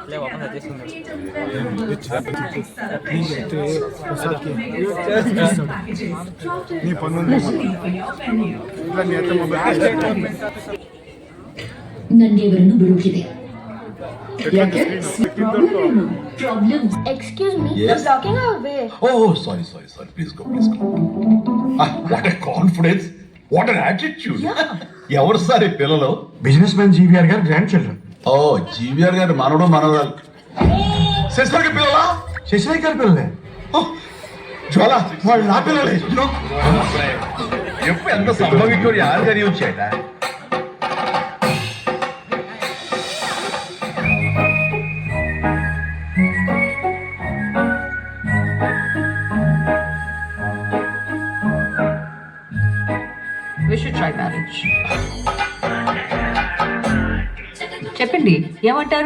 Apply వాపస్ వచ్చేస్తుంది. నీ పన్ను ನನ್ನೆವರನ್ನು ಬಿಡುತ್ತಿದೆ. ಯಾಕೆ? Problem. Excuse me, Yes? you're blocking our way. Oh, sorry. Please go. What a confidence. What an attitude. ఎవరు సార్ ఈ పిల్లలు? బిజినెస్ మ్యాన్ జీవీఆర్ గారు గ్రాండ్ చిల్డ్రన్. ఓ జీవీఆర్ గారు మనవడు మనవరాలు. శశిధర్ పిల్లలా? శశిరేఖ గారి పిల్లలే. జ్వాల వాళ్ళు నా పిల్లలే. ఎప్పుడు ఎంత సంభవించోడు యారు గారి వచ్చాట. We should try marriage. చెప్పండి ఏమంటారు?